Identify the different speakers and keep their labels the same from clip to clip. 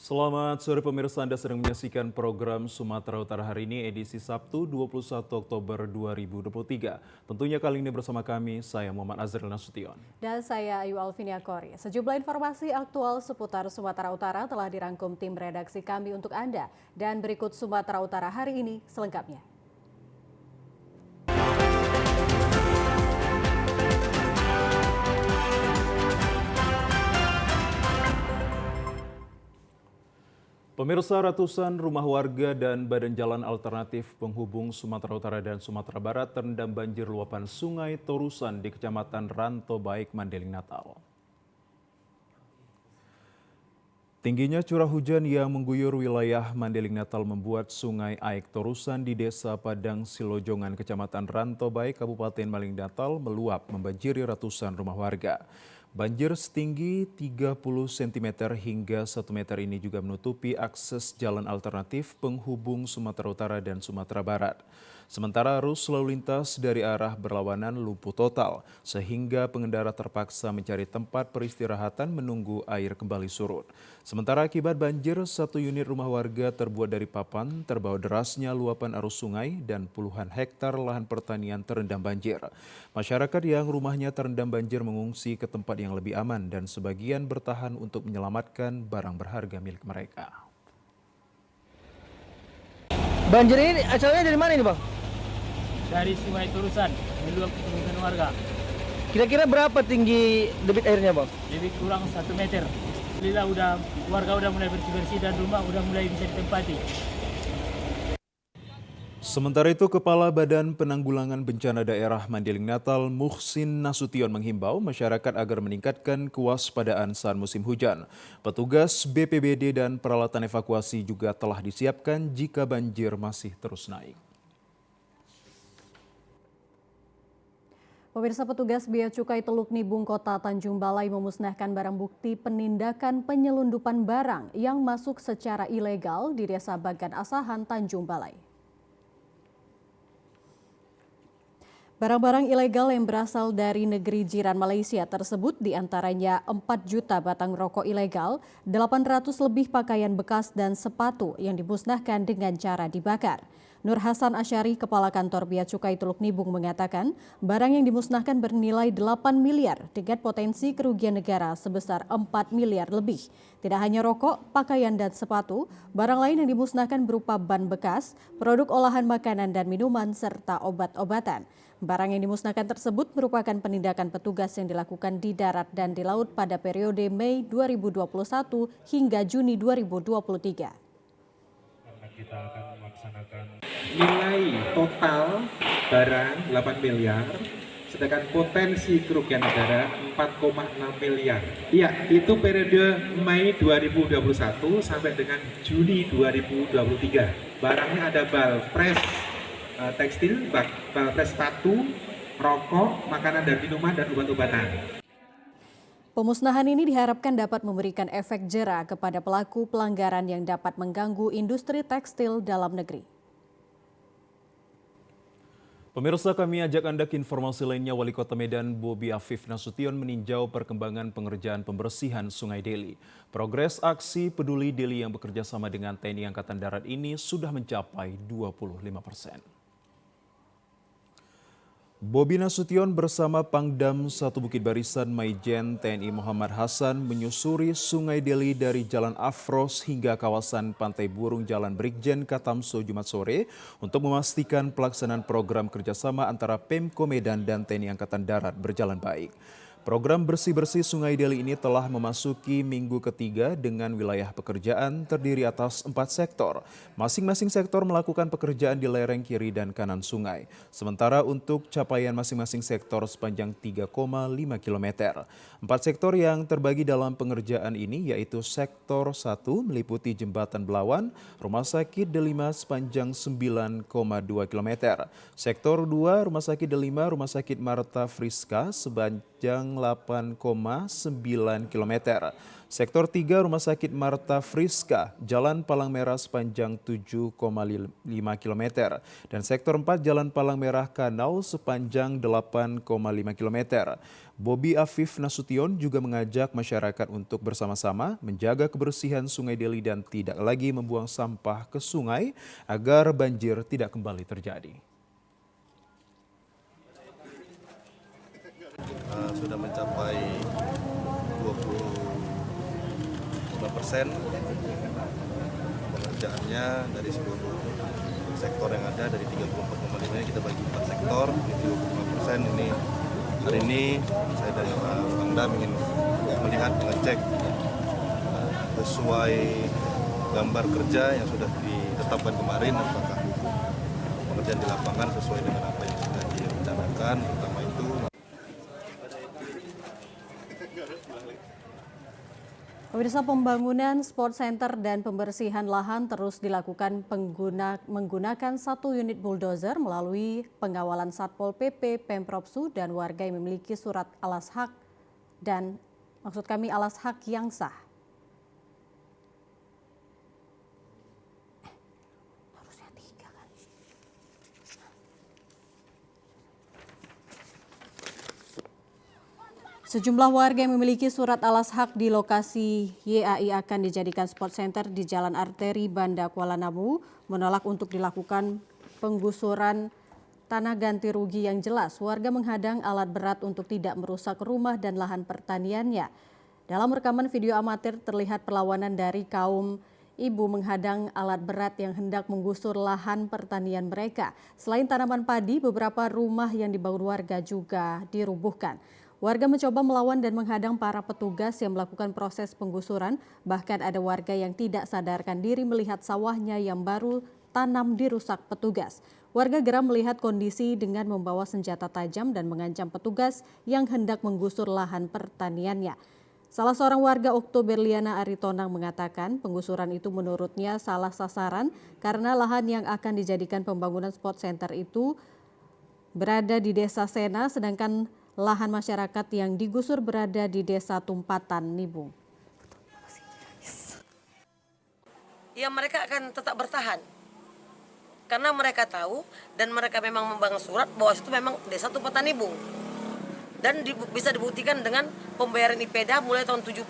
Speaker 1: Selamat sore pemirsa, Anda sedang menyaksikan program Sumatera Utara hari ini edisi Sabtu 21 Oktober 2023. Tentunya kali ini bersama kami, saya Muhammad Azril Nasution.
Speaker 2: Dan saya Ayu Alvinia Kori. Sejumlah informasi aktual seputar Sumatera Utara telah dirangkum tim redaksi kami untuk Anda. Dan berikut Sumatera Utara hari ini selengkapnya.
Speaker 1: Pemirsa, ratusan rumah warga dan badan jalan alternatif penghubung Sumatera Utara dan Sumatera Barat terendam banjir luapan Sungai Torusan di Kecamatan Ranto Baik, Mandeling, Natal. Tingginya curah hujan yang mengguyur wilayah Mandeling, Natal membuat Sungai Aik Torusan di Desa Padang Silojongan, Kecamatan Ranto Baik, Kabupaten Mandeling, Natal meluap membanjiri ratusan rumah warga. Banjir setinggi 30 cm hingga 1 meter ini juga menutupi akses jalan alternatif penghubung Sumatera Utara dan Sumatera Barat. Sementara arus lalu lintas dari arah berlawanan lumpuh total, sehingga pengendara terpaksa mencari tempat peristirahatan menunggu air kembali surut. Sementara akibat banjir, satu unit rumah warga terbuat dari papan terbawa derasnya luapan arus sungai dan puluhan hektar lahan pertanian terendam banjir. Masyarakat yang rumahnya terendam banjir mengungsi ke tempat yang lebih aman dan sebagian bertahan untuk menyelamatkan barang berharga milik mereka.
Speaker 3: Banjir ini asalnya dari mana ini, Bang?
Speaker 4: Dari Sungai Turusan meluap ke pemukiman warga.
Speaker 3: Kira-kira berapa tinggi debit airnya, Bang?
Speaker 4: Lebih kurang 1 meter. Alhamdulillah warga udah mulai bersih-bersih dan rumah udah mulai bisa ditempati.
Speaker 1: Sementara itu, Kepala Badan Penanggulangan Bencana Daerah Mandeling, Natal, Muhsin Nasution menghimbau masyarakat agar meningkatkan kewaspadaan saat musim hujan. Petugas BPBD dan peralatan evakuasi juga telah disiapkan jika banjir masih terus naik.
Speaker 2: Pemirsa, petugas Bea Cukai Teluk Nibung Kota Tanjung Balai memusnahkan barang bukti penindakan penyelundupan barang yang masuk secara ilegal di Desa Bagan Asahan, Tanjung Balai. Barang-barang ilegal yang berasal dari negeri jiran Malaysia tersebut diantaranya 4 juta batang rokok ilegal, 800 lebih pakaian bekas dan sepatu yang dimusnahkan dengan cara dibakar. Nur Hasan Asyari, Kepala Kantor Bea Cukai Teluk Nibung mengatakan barang yang dimusnahkan bernilai 8 miliar dengan potensi kerugian negara sebesar 4 miliar lebih. Tidak hanya rokok, pakaian dan sepatu, barang lain yang dimusnahkan berupa ban bekas, produk olahan makanan dan minuman serta obat-obatan. Barang yang dimusnahkan tersebut merupakan penindakan petugas yang dilakukan di darat dan di laut pada periode Mei 2021 hingga Juni 2023.
Speaker 5: Karena kita akan melaksanakan nilai total barang 8 miliar, sedangkan potensi kerugian negara 4,6 miliar. Iya, itu periode Mei 2021 sampai dengan Juni 2023. Barangnya ada balpres tekstil, balpres sepatu, rokok, makanan dan minuman, dan obat-obatan.
Speaker 2: Pemusnahan ini diharapkan dapat memberikan efek jera kepada pelaku pelanggaran yang dapat mengganggu industri tekstil dalam negeri.
Speaker 1: Pemirsa, kami ajak Anda ke informasi lainnya. Wali Kota Medan Bobi Afif Nasution meninjau perkembangan pengerjaan pembersihan Sungai Deli. Progres aksi Peduli Deli yang bekerja sama dengan TNI Angkatan Darat ini sudah mencapai 25%. Bobi Nasution bersama Pangdam 1 Bukit Barisan Maijen TNI Muhammad Hasan menyusuri Sungai Deli dari Jalan Afros hingga kawasan Pantai Burung Jalan Brigjen Katamso Jumat sore untuk memastikan pelaksanaan program kerjasama antara Pemko Medan dan TNI Angkatan Darat berjalan baik. Program bersih-bersih Sungai Deli ini telah memasuki minggu ketiga dengan wilayah pekerjaan terdiri atas 4 sektor. Masing-masing sektor melakukan pekerjaan di lereng kiri dan kanan sungai. Sementara untuk capaian masing-masing sektor sepanjang 3,5 km. 4 sektor yang terbagi dalam pengerjaan ini yaitu sektor 1 meliputi Jembatan Belawan, Rumah Sakit Delima sepanjang 9,2 km. Sektor 2 Rumah Sakit Delima, Rumah Sakit Marta Friska sepanjang 8,9 km. Sektor 3 Rumah Sakit Marta Friska, Jalan Palang Merah sepanjang 7,5 km. Dan Sektor 4 Jalan Palang Merah Kanal sepanjang 8,5 km. Bobi Afif Nasution juga mengajak masyarakat untuk bersama-sama menjaga kebersihan Sungai Deli dan tidak lagi membuang sampah ke sungai agar banjir tidak kembali terjadi.
Speaker 6: Sudah mencapai 25% pengerjaannya dari seluruh sektor yang ada, dari 34,5 ini kita bagi 4 sektor, 25%. Ini hari ini saya dari Pangdam ingin melihat, mengecek sesuai gambar kerja yang sudah ditetapkan kemarin, apakah pengerjaan di lapangan sesuai dengan apa yang sudah direncanakan, terutama itu.
Speaker 2: Pemirsa, pembangunan sport center dan pembersihan lahan terus dilakukan menggunakan 1 unit bulldozer melalui pengawalan Satpol PP, Pemprov Su dan warga yang memiliki surat alas hak dan alas hak yang sah. Sejumlah warga yang memiliki surat alas hak di lokasi YAI akan dijadikan sport center di Jalan Arteri Banda Kuala Namu menolak untuk dilakukan penggusuran tanah ganti rugi yang jelas. Warga menghadang alat berat untuk tidak merusak rumah dan lahan pertaniannya. Dalam rekaman video amatir terlihat perlawanan dari kaum ibu menghadang alat berat yang hendak menggusur lahan pertanian mereka. Selain tanaman padi, beberapa rumah yang dibangun warga juga dirubuhkan. Warga mencoba melawan dan menghadang para petugas yang melakukan proses penggusuran. Bahkan ada warga yang tidak sadarkan diri melihat sawahnya yang baru tanam dirusak petugas. Warga geram melihat kondisi dengan membawa senjata tajam dan mengancam petugas yang hendak menggusur lahan pertaniannya. Salah seorang warga Oktoberliana Aritonang mengatakan penggusuran itu menurutnya salah sasaran karena lahan yang akan dijadikan pembangunan sport center itu berada di Desa Sena, sedangkan lahan masyarakat yang digusur berada di Desa Tumpatan, Nibung.
Speaker 7: Ya, mereka akan tetap bertahan. Karena mereka tahu dan mereka memang membangun surat bahwa itu memang Desa Tumpatan, Nibung. Dan bisa dibuktikan dengan pembayaran IPEDA mulai tahun 70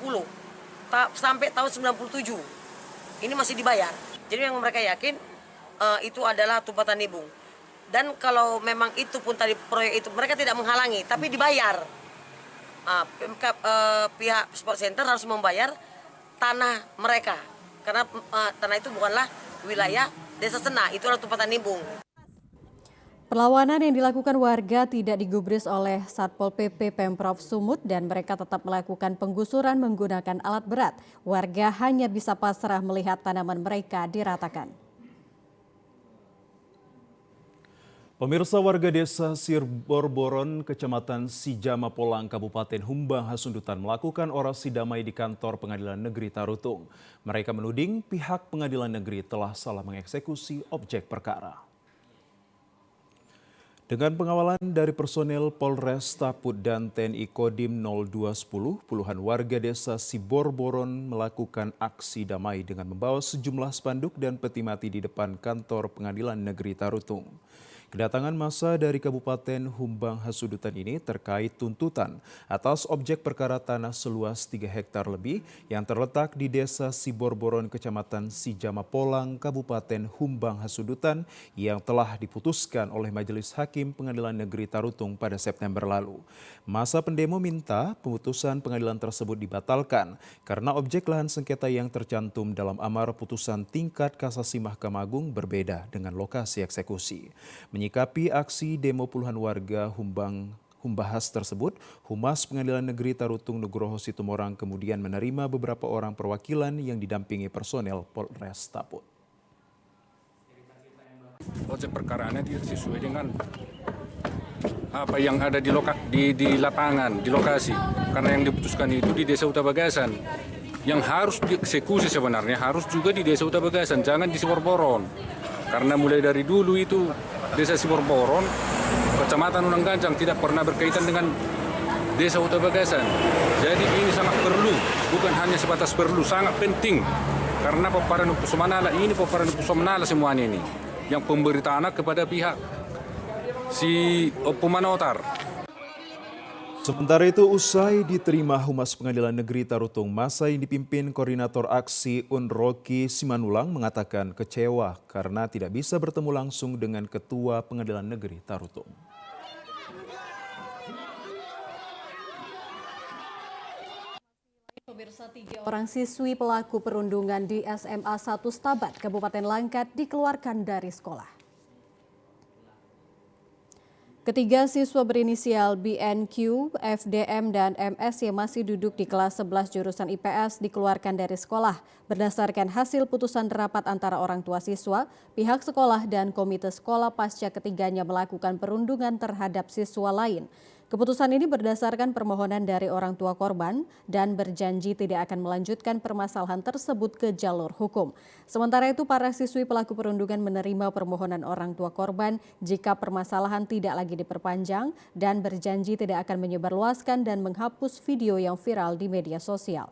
Speaker 7: sampai tahun 97. Ini masih dibayar. Jadi yang mereka yakin itu adalah Tumpatan, Nibung. Dan kalau memang itu pun tadi proyek itu mereka tidak menghalangi, tapi dibayar. Pihak sport center harus membayar tanah mereka, karena tanah itu bukanlah wilayah Desa Sena, itu adalah Tumpatan, Nibung.
Speaker 2: Perlawanan yang dilakukan warga tidak digubris oleh Satpol PP Pemprov Sumut dan mereka tetap melakukan penggusuran menggunakan alat berat. Warga hanya bisa pasrah melihat tanaman mereka diratakan.
Speaker 1: Pemirsa, warga desa Siborboron, Kecamatan Sijama Polang, Kabupaten Humbang Hasundutan melakukan orasi damai di kantor Pengadilan Negeri Tarutung. Mereka menuding pihak Pengadilan Negeri telah salah mengeksekusi objek perkara. Dengan pengawalan dari personel Polres Taput dan TNI Kodim 0210, puluhan warga desa Siborboron melakukan aksi damai dengan membawa sejumlah spanduk dan peti mati di depan kantor Pengadilan Negeri Tarutung. Kedatangan massa dari Kabupaten Humbang Hasundutan ini terkait tuntutan atas objek perkara tanah seluas 3 hektar lebih yang terletak di Desa Siborboron, Kecamatan Sijama Polang, Kabupaten Humbang Hasundutan yang telah diputuskan oleh Majelis Hakim Pengadilan Negeri Tarutung pada September lalu. Massa pendemo minta pemutusan pengadilan tersebut dibatalkan karena objek lahan sengketa yang tercantum dalam amar putusan tingkat kasasi Mahkamah Agung berbeda dengan lokasi eksekusi. Menyikapi aksi demo puluhan warga Humbahas tersebut, Humas Pengadilan Negeri Tarutung Nugroho Situmorang kemudian menerima beberapa orang perwakilan yang didampingi personel Polres Taput.
Speaker 8: Objek perkaraannya tidak sesuai dengan apa yang ada di lapangan, di lokasi. Karena yang diputuskan itu di Desa Utabagasan. Yang harus dieksekusi sebenarnya harus juga di Desa Utabagasan, jangan di Siborboron. Karena mulai dari dulu itu Desa Siborboron, Kecamatan Unang Ganjang tidak pernah berkaitan dengan Desa Huta Bagasan. Jadi ini sangat perlu, bukan hanya sebatas perlu, sangat penting. Karena paparan Pusumanala ini paparan Pusumanala semuanya ini. Yang pemberitaan kepada pihak si Opumanotar.
Speaker 1: Sementara itu, usai diterima Humas Pengadilan Negeri Tarutung, masa yang dipimpin Koordinator Aksi Rocky Simanulang mengatakan kecewa karena tidak bisa bertemu langsung dengan Ketua Pengadilan Negeri Tarutung.
Speaker 2: Pemirsa, 3 orang siswi pelaku perundungan di SMA 1 Stabat, Kabupaten Langkat dikeluarkan dari sekolah. Ketiga siswa berinisial BNQ, FDM, dan MS yang masih duduk di kelas 11 jurusan IPS dikeluarkan dari sekolah berdasarkan hasil putusan rapat antara orang tua siswa, pihak sekolah, dan komite sekolah pasca ketiganya melakukan perundungan terhadap siswa lain. Keputusan ini berdasarkan permohonan dari orang tua korban dan berjanji tidak akan melanjutkan permasalahan tersebut ke jalur hukum. Sementara itu, para siswi pelaku perundungan menerima permohonan orang tua korban jika permasalahan tidak lagi diperpanjang dan berjanji tidak akan menyebarluaskan dan menghapus video yang viral di media sosial.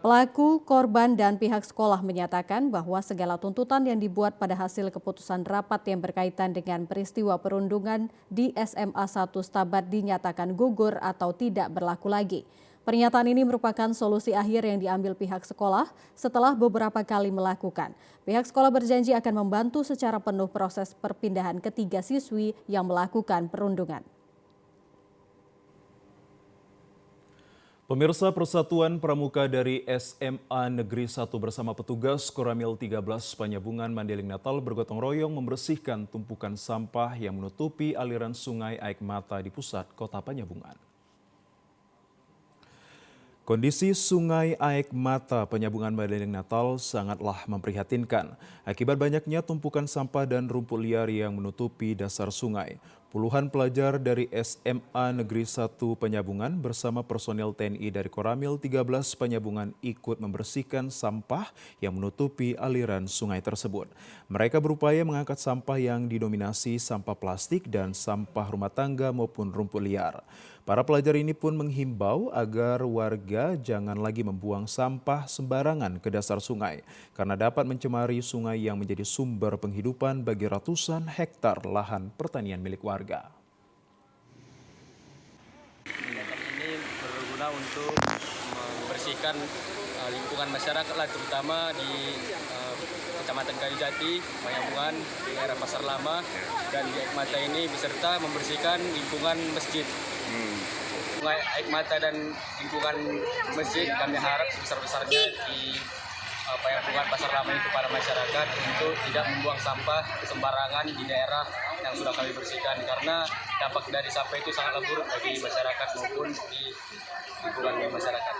Speaker 2: Pelaku, korban, dan pihak sekolah menyatakan bahwa segala tuntutan yang dibuat pada hasil keputusan rapat yang berkaitan dengan peristiwa perundungan di SMA 1 Stabat dinyatakan gugur atau tidak berlaku lagi. Pernyataan ini merupakan solusi akhir yang diambil pihak sekolah setelah beberapa kali melakukan. Pihak sekolah berjanji akan membantu secara penuh proses perpindahan ketiga siswi yang melakukan perundungan.
Speaker 1: Pemirsa, Persatuan Pramuka dari SMA Negeri 1 bersama petugas Koramil 13 Panyabungan Mandailing Natal bergotong royong membersihkan tumpukan sampah yang menutupi aliran sungai Aik Mata di pusat kota Panyabungan. Kondisi sungai Aik Mata Panyabungan Mandailing Natal sangatlah memprihatinkan. Akibat banyaknya tumpukan sampah dan rumput liar yang menutupi dasar sungai. Puluhan pelajar dari SMA Negeri 1 Panyabungan bersama personel TNI dari Koramil 13 Panyabungan ikut membersihkan sampah yang menutupi aliran sungai tersebut. Mereka berupaya mengangkat sampah yang didominasi sampah plastik dan sampah rumah tangga maupun rumput liar. Para pelajar ini pun menghimbau agar warga jangan lagi membuang sampah sembarangan ke dasar sungai karena dapat mencemari sungai yang menjadi sumber penghidupan bagi ratusan hektar lahan pertanian milik warga.
Speaker 9: Tindakan ini berguna untuk membersihkan lingkungan masyarakat lah, terutama di Kecamatan Kayujati, Panyabungan, di daerah Pasar Lama, dan di Aik Mata ini beserta membersihkan lingkungan masjid. Sungai Aik Mata dan lingkungan masjid kami harap sebesar-besarnya di Panyabungan Pasar Lama ini kepada masyarakat untuk tidak membuang sampah sembarangan di daerah yang sudah kami bersihkan, karena dampak dari sampah itu sangat buruk bagi masyarakat maupun di lingkungan masyarakat.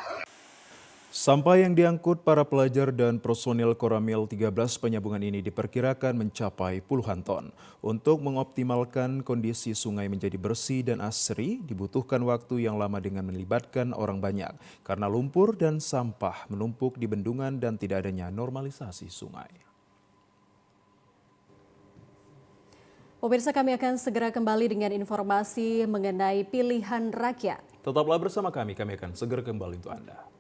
Speaker 1: Sampah yang diangkut para pelajar dan personil Koramil 13 Panyabungan ini diperkirakan mencapai puluhan ton. Untuk mengoptimalkan kondisi sungai menjadi bersih dan asri, dibutuhkan waktu yang lama dengan melibatkan orang banyak. Karena lumpur dan sampah menumpuk di bendungan dan tidak adanya normalisasi sungai.
Speaker 2: Pemirsa, kami akan segera kembali dengan informasi mengenai pilihan rakyat.
Speaker 1: Tetaplah bersama kami akan segera kembali untuk Anda.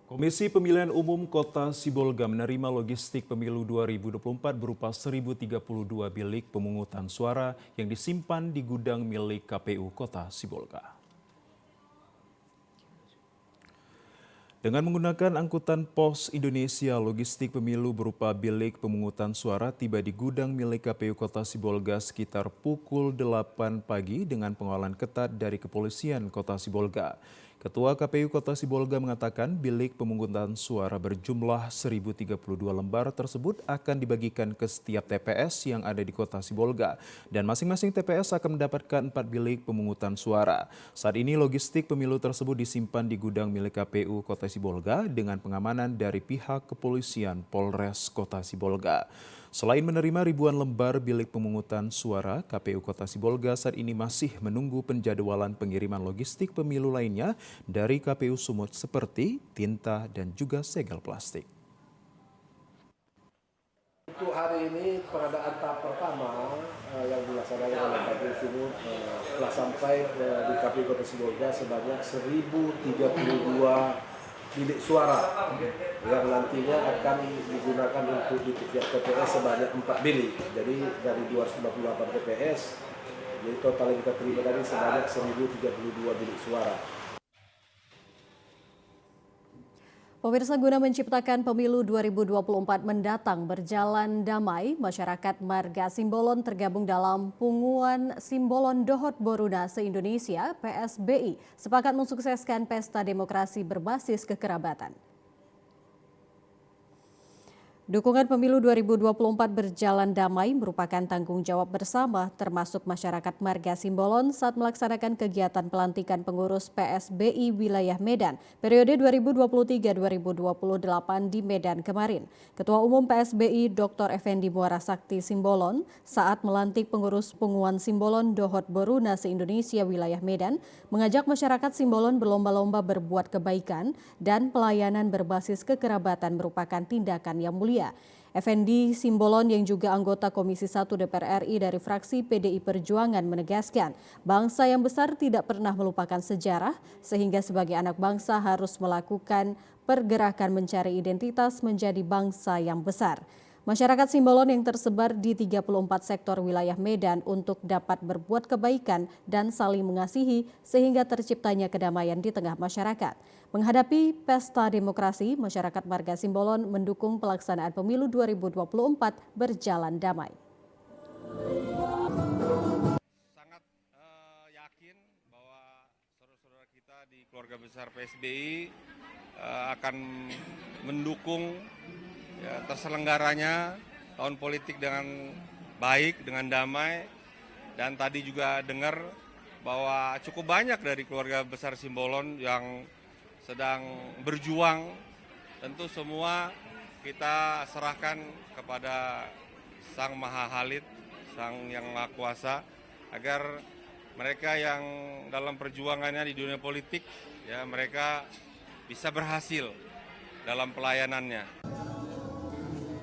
Speaker 1: Komisi Pemilihan Umum Kota Sibolga menerima logistik pemilu 2024 berupa 1.032 bilik pemungutan suara yang disimpan di gudang milik KPU Kota Sibolga. Dengan menggunakan angkutan Pos Indonesia, logistik pemilu berupa bilik pemungutan suara tiba di gudang milik KPU Kota Sibolga sekitar pukul 8 pagi dengan pengawalan ketat dari Kepolisian Kota Sibolga. Ketua KPU Kota Sibolga mengatakan bilik pemungutan suara berjumlah 1.032 lembar tersebut akan dibagikan ke setiap TPS yang ada di Kota Sibolga dan masing-masing TPS akan mendapatkan 4 bilik pemungutan suara. Saat ini logistik pemilu tersebut disimpan di gudang milik KPU Kota Sibolga dengan pengamanan dari pihak kepolisian Polres Kota Sibolga. Selain menerima ribuan lembar bilik pemungutan suara, KPU Kota Sibolga saat ini masih menunggu penjadwalan pengiriman logistik pemilu lainnya dari KPU Sumut seperti tinta dan juga segel plastik.
Speaker 10: Untuk hari ini pengadaan tahap pertama yang dilaksanakan oleh KPU Sumut telah sampai di KPU Kota Sibolga sebanyak 1.032 bilik suara yang nantinya akan digunakan untuk di tiap TPS sebanyak 4 bilik. Jadi dari 258 TPS, jadi total yang kita terima tadi sebanyak 1.032 bilik suara.
Speaker 2: Pemirsa, guna menciptakan pemilu 2024 mendatang berjalan damai, masyarakat Marga Simbolon tergabung dalam Punguan Simbolon Dohot Boruna se-Indonesia PSBI sepakat mensukseskan pesta demokrasi berbasis kekerabatan. Dukungan pemilu 2024 berjalan damai merupakan tanggung jawab bersama termasuk masyarakat Marga Simbolon saat melaksanakan kegiatan pelantikan pengurus PSBI wilayah Medan periode 2023-2028 di Medan kemarin. Ketua Umum PSBI Dr. Effendi Muara Sakti Simbolon saat melantik pengurus Punguan Simbolon Dohot Boruna se-Indonesia wilayah Medan mengajak masyarakat Simbolon berlomba-lomba berbuat kebaikan dan pelayanan berbasis kekerabatan merupakan tindakan yang mulia. Effendi Simbolon yang juga anggota Komisi 1 DPR RI dari fraksi PDI Perjuangan menegaskan bangsa yang besar tidak pernah melupakan sejarah sehingga sebagai anak bangsa harus melakukan pergerakan mencari identitas menjadi bangsa yang besar. Masyarakat Simbolon yang tersebar di 34 sektor wilayah Medan untuk dapat berbuat kebaikan dan saling mengasihi sehingga terciptanya kedamaian di tengah masyarakat. Menghadapi pesta demokrasi, masyarakat Marga Simbolon mendukung pelaksanaan pemilu 2024 berjalan damai.
Speaker 6: Sangat yakin bahwa saudara-saudara kita di keluarga besar PSBI akan mendukung terselenggaranya tahun politik dengan baik, dengan damai. Dan tadi juga dengar bahwa cukup banyak dari keluarga besar Simbolon yang sedang berjuang. Tentu semua kita serahkan kepada Sang Maha Khalid, Sang Yang Maha Kuasa, agar mereka yang dalam perjuangannya di dunia politik, ya mereka bisa berhasil dalam pelayanannya.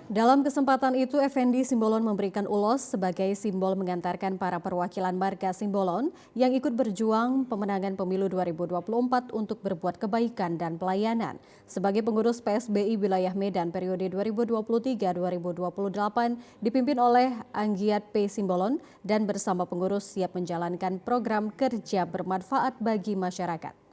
Speaker 2: Dalam kesempatan itu, Effendi Simbolon memberikan ulos sebagai simbol mengantarkan para perwakilan Marga Simbolon yang ikut berjuang pemenangan pemilu 2024 untuk berbuat kebaikan dan pelayanan. Sebagai pengurus PSBI wilayah Medan periode 2023-2028 dipimpin oleh Anggiat P. Simbolon dan bersama pengurus siap menjalankan program kerja bermanfaat bagi masyarakat.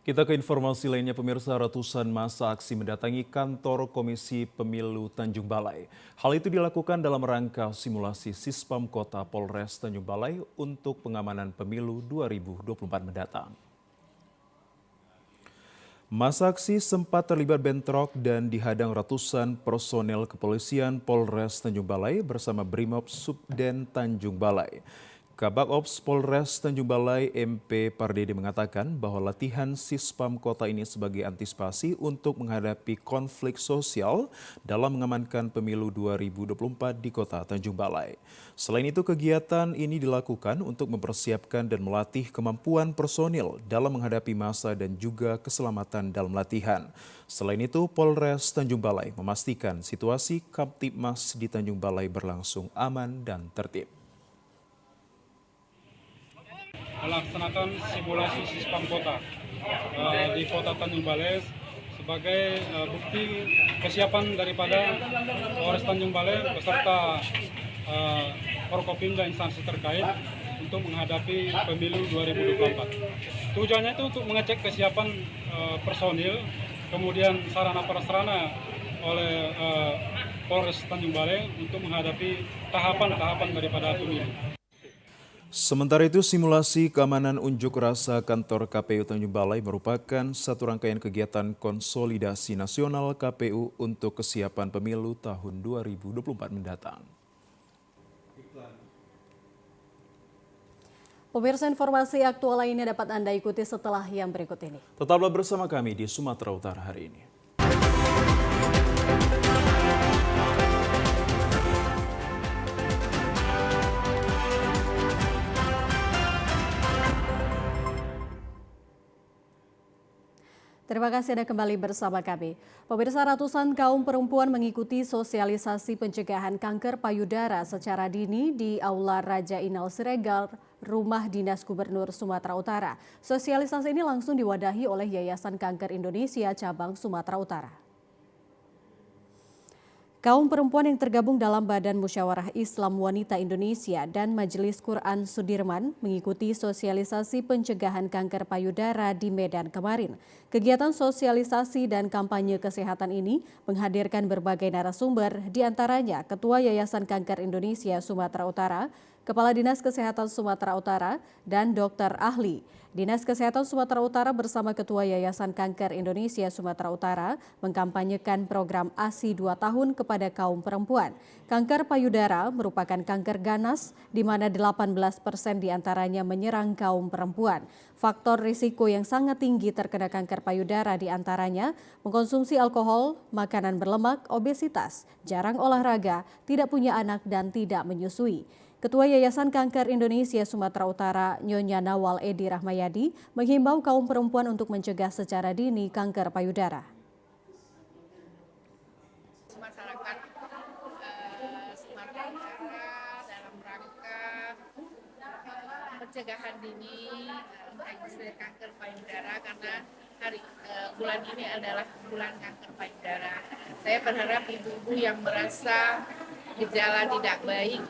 Speaker 1: Kita ke informasi lainnya, pemirsa. Ratusan massa aksi mendatangi kantor Komisi Pemilu Tanjung Balai. Hal itu dilakukan dalam rangka simulasi Sispam Kota Polres Tanjung Balai untuk pengamanan pemilu 2024 mendatang. Massa aksi sempat terlibat bentrok dan dihadang ratusan personel kepolisian Polres Tanjung Balai bersama Brimob Subden Tanjung Balai. Kabak Ops Polres Tanjung Balai MP Pardede mengatakan bahwa latihan Sispam Kota ini sebagai antisipasi untuk menghadapi konflik sosial dalam mengamankan pemilu 2024 di Kota Tanjung Balai. Selain itu, kegiatan ini dilakukan untuk mempersiapkan dan melatih kemampuan personil dalam menghadapi massa dan juga keselamatan dalam latihan. Selain itu, Polres Tanjung Balai memastikan situasi Kamtibmas di Tanjung Balai berlangsung aman dan tertib.
Speaker 11: Melaksanakan simulasi Sispam Kota di Kota Tanjung Balai sebagai bukti kesiapan daripada Polres Tanjung Balai beserta Forkopimda instansi terkait untuk menghadapi pemilu 2024. Tujuannya itu untuk mengecek kesiapan personil, kemudian sarana prasarana oleh Polres Tanjung Balai untuk menghadapi tahapan-tahapan daripada pemilu.
Speaker 1: Sementara itu, simulasi keamanan unjuk rasa kantor KPU Tanjung Balai merupakan satu rangkaian kegiatan konsolidasi nasional KPU untuk kesiapan pemilu tahun 2024 mendatang.
Speaker 2: Pemirsa, informasi aktual lainnya dapat Anda ikuti setelah yang berikut ini.
Speaker 1: Tetaplah bersama kami di Sumatera Utara hari ini.
Speaker 2: Terima kasih Anda kembali bersama kami. Pemirsa, ratusan kaum perempuan mengikuti sosialisasi pencegahan kanker payudara secara dini di Aula Raja Inal Siregar, Rumah Dinas Gubernur Sumatera Utara. Sosialisasi ini langsung diwadahi oleh Yayasan Kanker Indonesia Cabang Sumatera Utara. Kaum perempuan yang tergabung dalam Badan Musyawarah Islam Wanita Indonesia dan Majelis Quran Sudirman mengikuti sosialisasi pencegahan kanker payudara di Medan kemarin. Kegiatan sosialisasi dan kampanye kesehatan ini menghadirkan berbagai narasumber, diantaranya Ketua Yayasan Kanker Indonesia Sumatera Utara, Kepala Dinas Kesehatan Sumatera Utara, dan dokter ahli. Dinas Kesehatan Sumatera Utara bersama Ketua Yayasan Kanker Indonesia Sumatera Utara mengkampanyekan program ASI 2 tahun kepada kaum perempuan. Kanker payudara merupakan kanker ganas di mana 18% diantaranya menyerang kaum perempuan. Faktor risiko yang sangat tinggi terkena kanker payudara diantaranya mengkonsumsi alkohol, makanan berlemak, obesitas, jarang olahraga, tidak punya anak, dan tidak menyusui. Ketua Yayasan Kanker Indonesia Sumatera Utara, Nyonya Nawal Edi Rahmayadi, menghimbau kaum perempuan untuk mencegah secara dini kanker payudara.
Speaker 12: Masyarakat Sumatera Utara dalam rangka pencegahan dini kanker payudara karena bulan ini adalah bulan kanker payudara. Saya berharap ibu-ibu yang merasa gejala tidak baik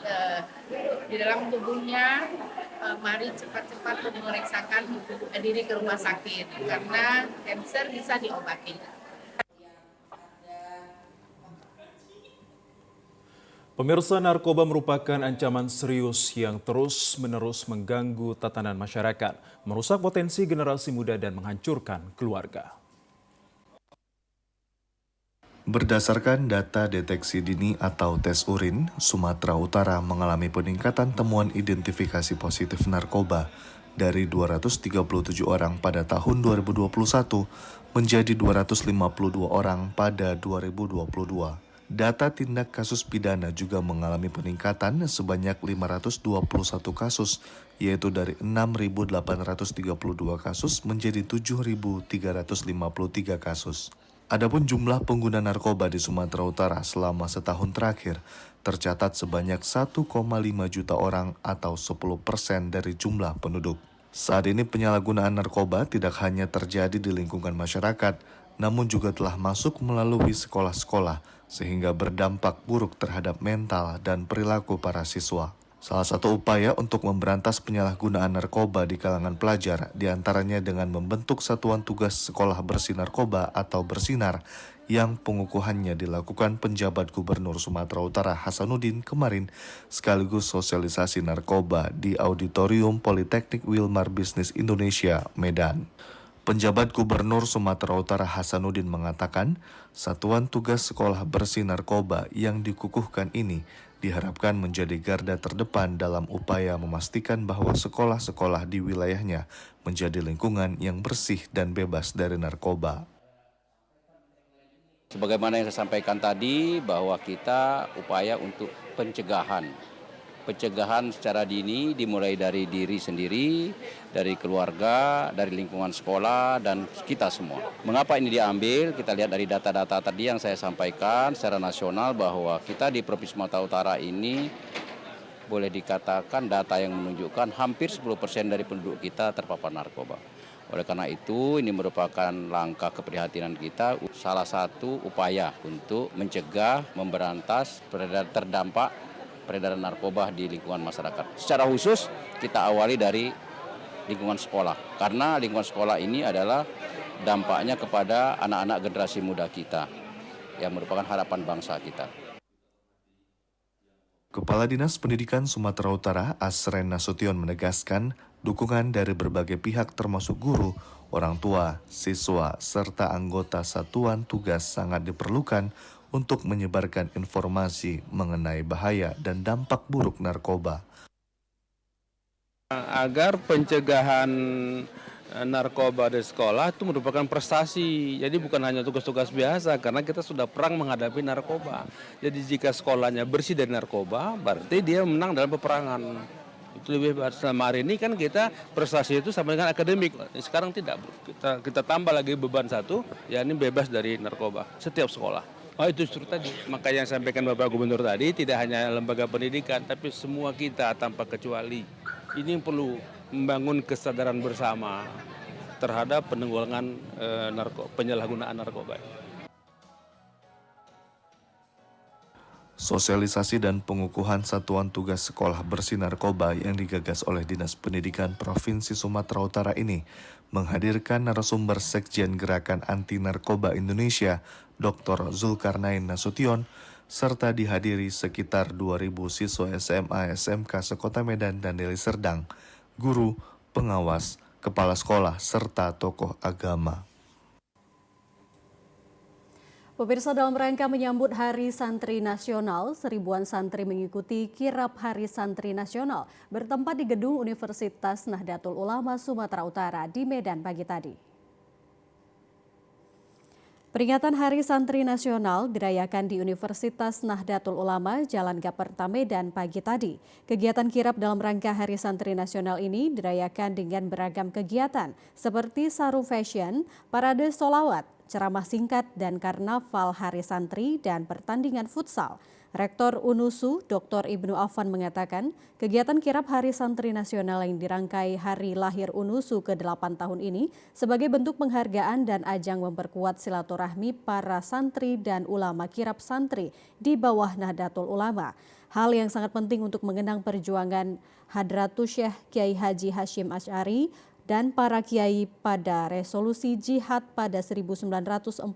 Speaker 12: di dalam tubuhnya, mari cepat-cepat memeriksakan diri ke rumah sakit karena kanker bisa diobati.
Speaker 1: Pemirsa, narkoba merupakan ancaman serius yang terus-menerus mengganggu tatanan masyarakat, merusak potensi generasi muda dan menghancurkan keluarga.
Speaker 6: Berdasarkan data deteksi dini atau tes urin, Sumatera Utara mengalami peningkatan temuan identifikasi positif narkoba dari 237 orang pada tahun 2021 menjadi 252 orang pada 2022. Data tindak kasus pidana juga mengalami peningkatan sebanyak 521 kasus, yaitu dari 6.832 kasus menjadi 7.353 kasus. Adapun jumlah pengguna narkoba di Sumatera Utara selama setahun terakhir tercatat sebanyak 1,5 juta orang atau 10% dari jumlah penduduk. Saat ini penyalahgunaan narkoba tidak hanya terjadi di lingkungan masyarakat, namun juga telah masuk melalui sekolah-sekolah sehingga berdampak buruk terhadap mental dan perilaku para siswa. Salah satu upaya untuk memberantas penyalahgunaan narkoba di kalangan pelajar diantaranya dengan membentuk Satuan Tugas Sekolah Bersih Narkoba atau Bersinar yang pengukuhannya dilakukan penjabat Gubernur Sumatera Utara Hasanuddin kemarin sekaligus sosialisasi narkoba di Auditorium Politeknik Wilmar Bisnis Indonesia, Medan. Penjabat Gubernur Sumatera Utara Hasanuddin mengatakan, Satuan Tugas Sekolah Bersih Narkoba yang dikukuhkan ini diharapkan menjadi garda terdepan dalam upaya memastikan bahwa sekolah-sekolah di wilayahnya menjadi lingkungan yang bersih dan bebas dari narkoba.
Speaker 13: Sebagaimana yang saya sampaikan tadi, bahwa kita upaya untuk pencegahan secara dini dimulai dari diri sendiri, dari keluarga, dari lingkungan sekolah, dan kita semua. Mengapa ini diambil? Kita lihat dari data-data tadi yang saya sampaikan secara nasional bahwa kita di Provinsi Sumatera Utara ini boleh dikatakan data yang menunjukkan hampir 10% dari penduduk kita terpapar narkoba. Oleh karena itu, ini merupakan langkah keprihatinan kita, salah satu upaya untuk mencegah, memberantas terdampak peredaran narkoba di lingkungan masyarakat. Secara khusus kita awali dari lingkungan sekolah, karena lingkungan sekolah ini adalah dampaknya kepada anak-anak generasi muda kita yang merupakan harapan bangsa kita.
Speaker 6: Kepala Dinas Pendidikan Sumatera Utara Asren Nasution menegaskan dukungan dari berbagai pihak termasuk guru, orang tua, siswa, serta anggota satuan tugas sangat diperlukan untuk menyebarkan informasi mengenai bahaya dan dampak buruk narkoba.
Speaker 14: Agar pencegahan narkoba di sekolah itu merupakan prestasi. Jadi bukan hanya tugas-tugas biasa, karena kita sudah perang menghadapi narkoba. Jadi jika sekolahnya bersih dari narkoba, berarti dia menang dalam peperangan. Itu lebih hebat. Selama hari ini kan kita prestasi itu sama dengan akademik. Sekarang tidak. Kita tambah lagi beban satu, yakni bebas dari narkoba setiap sekolah. Oh itu justru tadi. Maka yang sampaikan Bapak Gubernur tadi tidak hanya lembaga pendidikan, tapi semua kita tanpa kecuali. Ini perlu membangun kesadaran bersama terhadap penanggulangan penyalahgunaan narkoba.
Speaker 6: Sosialisasi dan pengukuhan satuan tugas sekolah bersih narkoba yang digagas oleh Dinas Pendidikan Provinsi Sumatera Utara ini menghadirkan narasumber Sekjen Gerakan Anti Narkoba Indonesia, Dr. Zulkarnain Nasution, serta dihadiri sekitar 2.000 siswa SMA SMK sekota Medan dan Deli Serdang, guru, pengawas, kepala sekolah, serta tokoh agama.
Speaker 2: Pemirsa, dalam rangka menyambut Hari Santri Nasional, seribuan santri mengikuti kirap Hari Santri Nasional bertempat di Gedung Universitas Nahdlatul Ulama Sumatera Utara di Medan pagi tadi. Peringatan Hari Santri Nasional dirayakan di Universitas Nahdlatul Ulama Jalan Gaperta Medan pagi tadi. Kegiatan kirap dalam rangka Hari Santri Nasional ini dirayakan dengan beragam kegiatan seperti sarung fashion, parade sholawat, ceramah singkat dan karnaval Hari Santri dan pertandingan futsal. Rektor UNUSU Dr. Ibnu Affan mengatakan kegiatan kirap Hari Santri Nasional yang dirangkai hari lahir UNUSU ke-8 tahun ini sebagai bentuk penghargaan dan ajang memperkuat silaturahmi para santri dan ulama kirap santri di bawah Nahdlatul Ulama. Hal yang sangat penting untuk mengenang perjuangan Hadratus Syekh Kiai Haji Hashim Asy'ari dan para kiai pada resolusi jihad pada 1945.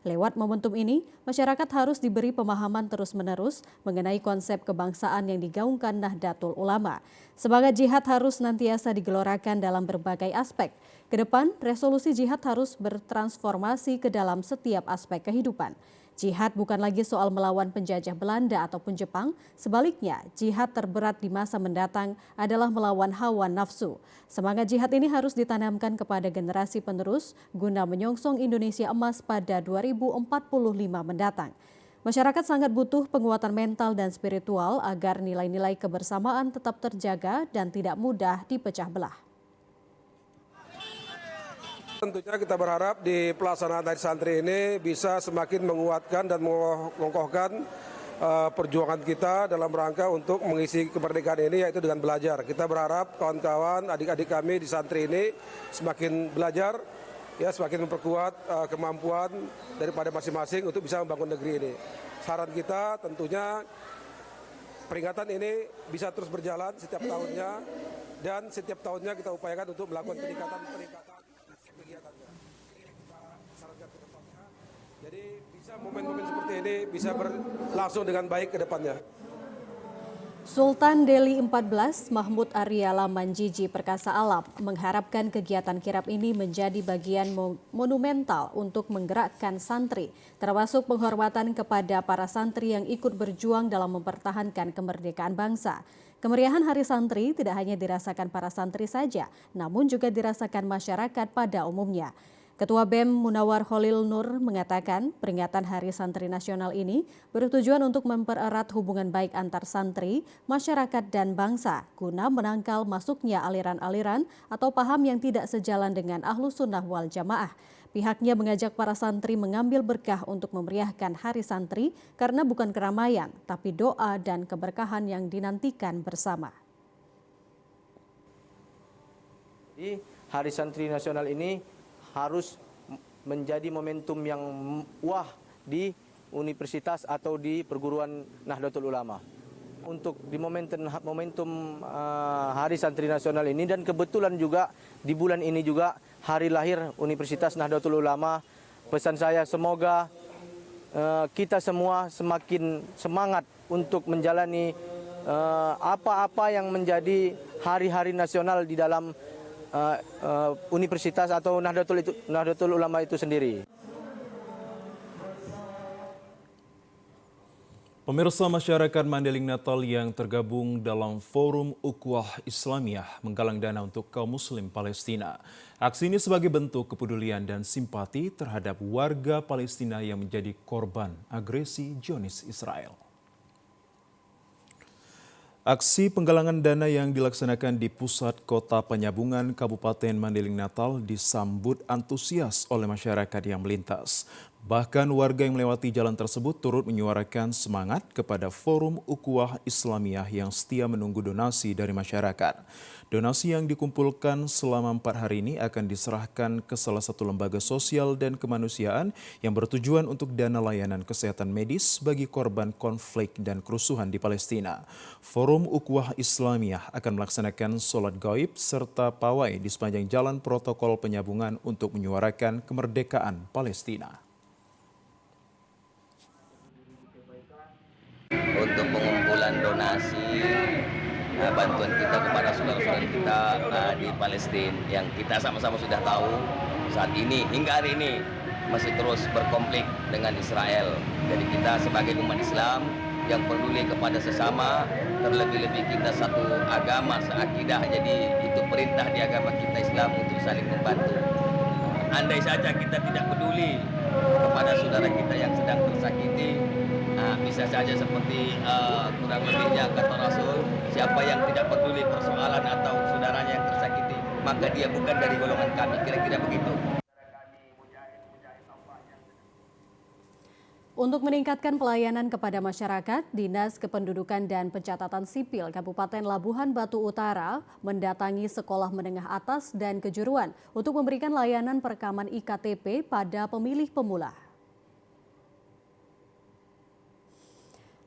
Speaker 2: Lewat momentum ini, masyarakat harus diberi pemahaman terus-menerus mengenai konsep kebangsaan yang digaungkan Nahdlatul Ulama. Semangat jihad harus nantiasa digelorakan dalam berbagai aspek. Kedepan, resolusi jihad harus bertransformasi ke dalam setiap aspek kehidupan. Jihad bukan lagi soal melawan penjajah Belanda ataupun Jepang, sebaliknya jihad terberat di masa mendatang adalah melawan hawa nafsu. Semangat jihad ini harus ditanamkan kepada generasi penerus guna menyongsong Indonesia emas pada 2045 mendatang. Masyarakat sangat butuh penguatan mental dan spiritual agar nilai-nilai kebersamaan tetap terjaga dan tidak mudah dipecah belah.
Speaker 15: Tentunya kita berharap di pelaksanaan Hari Santri ini bisa semakin menguatkan dan mengokohkan perjuangan kita dalam rangka untuk mengisi kemerdekaan ini, yaitu dengan belajar. Kita berharap kawan-kawan, adik-adik kami di santri ini semakin belajar, ya semakin memperkuat kemampuan daripada masing-masing untuk bisa membangun negeri ini. Saran kita tentunya peringatan ini bisa terus berjalan setiap tahunnya, dan setiap tahunnya kita upayakan untuk melakukan peningkatan kegiatannya. Jadi bisa momen-momen seperti ini bisa berlangsung dengan baik ke depannya.
Speaker 2: Sultan Delhi XIV Mahmud Arya Lamanjiji Perkasa Alam mengharapkan kegiatan kirap ini menjadi bagian monumental untuk menggerakkan santri, termasuk penghormatan kepada para santri yang ikut berjuang dalam mempertahankan kemerdekaan bangsa. Kemeriahan Hari Santri tidak hanya dirasakan para santri saja, namun juga dirasakan masyarakat pada umumnya. Ketua BEM Munawar Khalil Nur mengatakan peringatan Hari Santri Nasional ini bertujuan untuk mempererat hubungan baik antar santri, masyarakat, dan bangsa guna menangkal masuknya aliran-aliran atau paham yang tidak sejalan dengan Ahlus Sunnah wal Jamaah. Pihaknya mengajak para santri mengambil berkah untuk memeriahkan Hari Santri karena bukan keramaian, tapi doa dan keberkahan yang dinantikan bersama.
Speaker 3: Di Hari Santri Nasional ini harus menjadi momentum yang wah di universitas atau di perguruan Nahdlatul Ulama. Untuk di momentum Hari Santri Nasional ini, dan kebetulan juga di bulan ini juga hari lahir Universitas Nahdlatul Ulama, pesan saya semoga kita semua semakin semangat untuk menjalani apa-apa yang menjadi hari-hari nasional di dalam universitas atau Nahdlatul Ulama itu sendiri.
Speaker 1: Pemirsa, masyarakat Mandailing Natal yang tergabung dalam Forum Ukhuwah Islamiyah menggalang dana untuk kaum muslim Palestina. Aksi ini sebagai bentuk kepedulian dan simpati terhadap warga Palestina yang menjadi korban agresi Zionis Israel. Aksi penggalangan dana yang dilaksanakan di pusat kota Penyambungan Kabupaten Mandailing Natal disambut antusias oleh masyarakat yang melintas. Bahkan warga yang melewati jalan tersebut turut menyuarakan semangat kepada Forum Ukhuwah Islamiyah yang setia menunggu donasi dari masyarakat. Donasi yang dikumpulkan selama 4 hari ini akan diserahkan ke salah satu lembaga sosial dan kemanusiaan yang bertujuan untuk dana layanan kesehatan medis bagi korban konflik dan kerusuhan di Palestina. Forum Ukhuwah Islamiyah akan melaksanakan sholat gaib serta pawai di sepanjang jalan protokol Penyambungan untuk menyuarakan kemerdekaan Palestina.
Speaker 16: Untuk pengumpulan donasi bantuan kita kepada saudara-saudara kita di Palestina yang kita sama-sama sudah tahu saat ini hingga hari ini masih terus berkonflik dengan Israel. Jadi kita sebagai umat Islam yang peduli kepada sesama, terlebih-lebih kita satu agama, seakidah, jadi itu perintah di agama kita Islam untuk saling membantu. Andai saja kita tidak peduli kepada saudara kita yang sedang tersakiti, bisa saja seperti kurang lebihnya kata Rasul, siapa yang tidak peduli persoalan atau saudaranya yang tersakiti, maka dia bukan dari golongan kami, kira-kira begitu.
Speaker 2: Untuk meningkatkan pelayanan kepada masyarakat, Dinas Kependudukan dan Pencatatan Sipil Kabupaten Labuhan Batu Utara mendatangi sekolah menengah atas dan kejuruan untuk memberikan layanan perekaman IKTP pada pemilih pemula.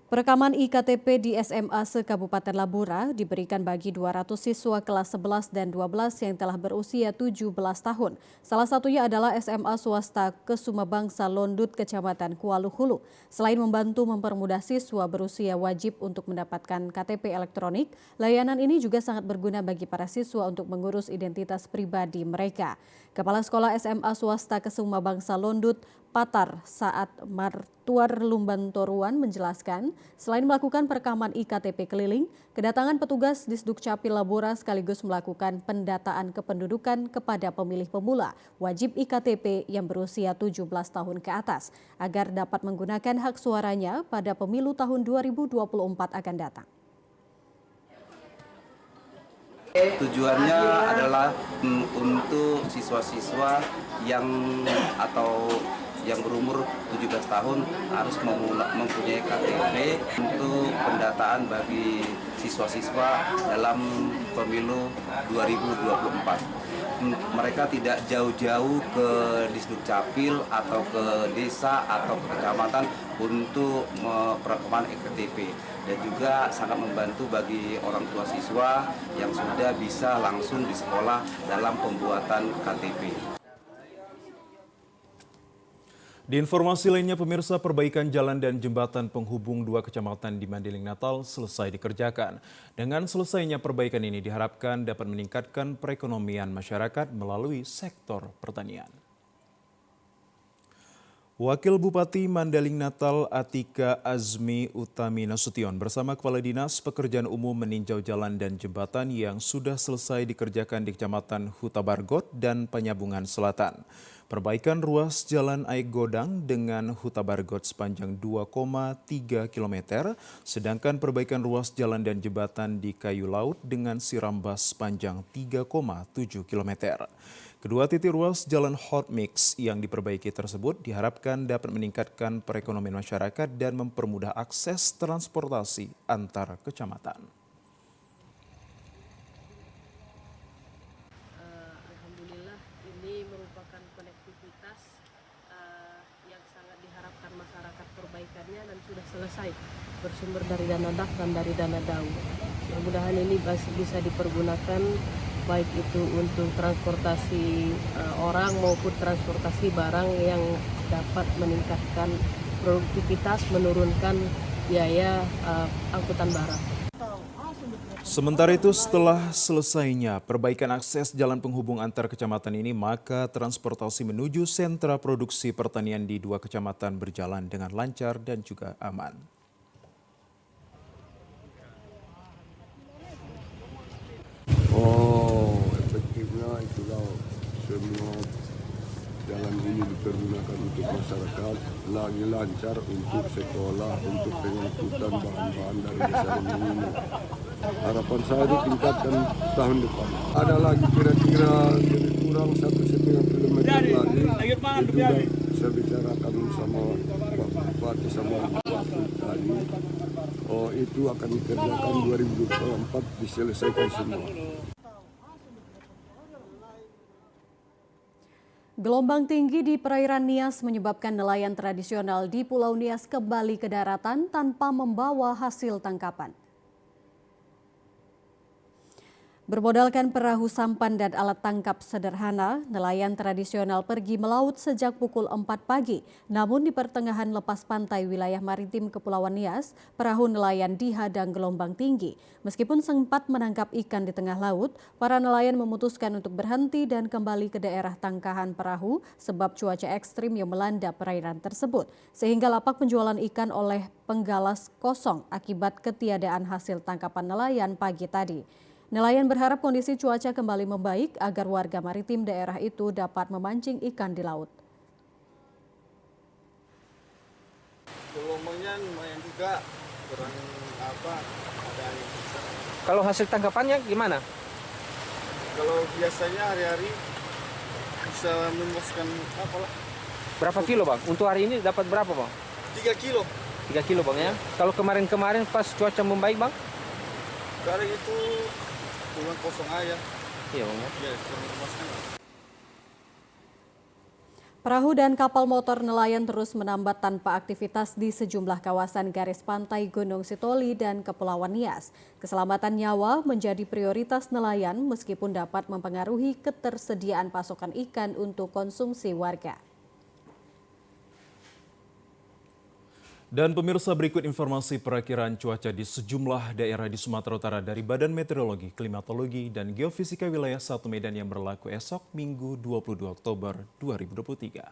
Speaker 2: Perekaman IKTP di SMA se-Kabupaten Labura diberikan bagi 200 siswa kelas 11 dan 12 yang telah berusia 17 tahun. Salah satunya adalah SMA swasta Kesuma Bangsa Londut, Kecamatan Kuala Hulu. Selain membantu mempermudah siswa berusia wajib untuk mendapatkan KTP elektronik, layanan ini juga sangat berguna bagi para siswa untuk mengurus identitas pribadi mereka. Kepala Sekolah SMA swasta Kesuma Bangsa Londut, Patar Saat Martuar Lumbantoruan menjelaskan, selain melakukan perekaman IKTP keliling, kedatangan petugas Disduk Capil Labura sekaligus melakukan pendataan kependudukan kepada pemilih pemula wajib IKTP yang berusia 17 tahun ke atas, agar dapat menggunakan hak suaranya pada pemilu tahun 2024 akan datang.
Speaker 17: Tujuannya adalah untuk siswa-siswa yang berumur 17 tahun harus mempunyai KTP untuk pendataan bagi siswa-siswa dalam pemilu 2024. Mereka tidak jauh-jauh ke Disduk Capil atau ke desa atau ke kecamatan untuk perekaman KTP, dan juga sangat membantu bagi orang tua siswa yang sudah bisa langsung di sekolah dalam pembuatan KTP.
Speaker 1: Di informasi lainnya, pemirsa, perbaikan jalan dan jembatan penghubung 2 kecamatan di Mandailing Natal selesai dikerjakan. Dengan selesainya perbaikan ini diharapkan dapat meningkatkan perekonomian masyarakat melalui sektor pertanian. Wakil Bupati Mandailing Natal Atika Azmi Utami Nasution bersama Kepala Dinas Pekerjaan Umum meninjau jalan dan jembatan yang sudah selesai dikerjakan di Kecamatan Hutabargot dan Penyambungan Selatan. Perbaikan ruas jalan Aik Godang dengan Hutabargot sepanjang 2,3 km, sedangkan perbaikan ruas jalan dan jembatan di Kayu Laut dengan Sirambas sepanjang 3,7 km. Kedua titik ruas jalan hot mix yang diperbaiki tersebut diharapkan dapat meningkatkan perekonomian masyarakat dan mempermudah akses transportasi antar kecamatan.
Speaker 18: Alhamdulillah, ini merupakan konektivitas yang sangat diharapkan masyarakat perbaikannya dan sudah selesai, bersumber dari dana DAF dan dari dana DAU. Mudah-mudahan ini bisa dipergunakan baik itu untuk transportasi orang maupun transportasi barang yang dapat meningkatkan produktivitas, menurunkan biaya angkutan barang.
Speaker 1: Sementara itu, setelah selesainya perbaikan akses jalan penghubung antar kecamatan ini, maka transportasi menuju sentra produksi pertanian di 2 kecamatan berjalan dengan lancar dan juga aman.
Speaker 19: Efektifnya itulah semua jalan ini ini dipergunakan untuk masyarakat, lagi lancar untuk sekolah, untuk pengangkutan bahan-bahan dari desa ini. Harapan saya ditingkatkan tahun depan. Ada lagi kira-kira lebih kurang 1,5 kilometer lagi. Itu sudah saya bicarakan sama Pak Bupati sama Bupati tadi. Oh, itu akan dikerjakan 2024 diselesaikan semua.
Speaker 2: Gelombang tinggi di perairan Nias menyebabkan nelayan tradisional di Pulau Nias kembali ke daratan tanpa membawa hasil tangkapan. Bermodalkan perahu sampan dan alat tangkap sederhana, nelayan tradisional pergi melaut sejak pukul 4 pagi. Namun di pertengahan lepas pantai wilayah maritim Kepulauan Nias, perahu nelayan dihadang gelombang tinggi. Meskipun sempat menangkap ikan di tengah laut, para nelayan memutuskan untuk berhenti dan kembali ke daerah tangkahan perahu sebab cuaca ekstrim yang melanda perairan tersebut. Sehingga lapak penjualan ikan oleh penggalas kosong akibat ketiadaan hasil tangkapan nelayan pagi tadi. Nelayan berharap kondisi cuaca kembali membaik agar warga maritim daerah itu dapat memancing ikan di laut.
Speaker 20: Gelombangnya lumayan juga, kurang ada angin.
Speaker 21: Kalau hasil tangkapannya gimana?
Speaker 20: Kalau biasanya hari-hari bisa memuaskan
Speaker 21: Berapa kilo bang? Untuk hari ini dapat berapa bang?
Speaker 20: 3 kilo.
Speaker 21: 3 kilo bang ya? Kalau kemarin-kemarin pas cuaca membaik bang?
Speaker 20: Sekarang itu bulan kosong aja.
Speaker 21: Iya bang ya?
Speaker 20: Iya, kurang memuaskan.
Speaker 2: Perahu dan kapal motor nelayan terus menambat tanpa aktivitas di sejumlah kawasan garis pantai Gunung Sitoli dan Kepulauan Nias. Keselamatan nyawa menjadi prioritas nelayan meskipun dapat mempengaruhi ketersediaan pasokan ikan untuk konsumsi warga.
Speaker 1: Dan pemirsa, berikut informasi perakiraan cuaca di sejumlah daerah di Sumatera Utara dari Badan Meteorologi, Klimatologi, dan Geofisika Wilayah 1 Medan yang berlaku esok Minggu 22 Oktober 2023.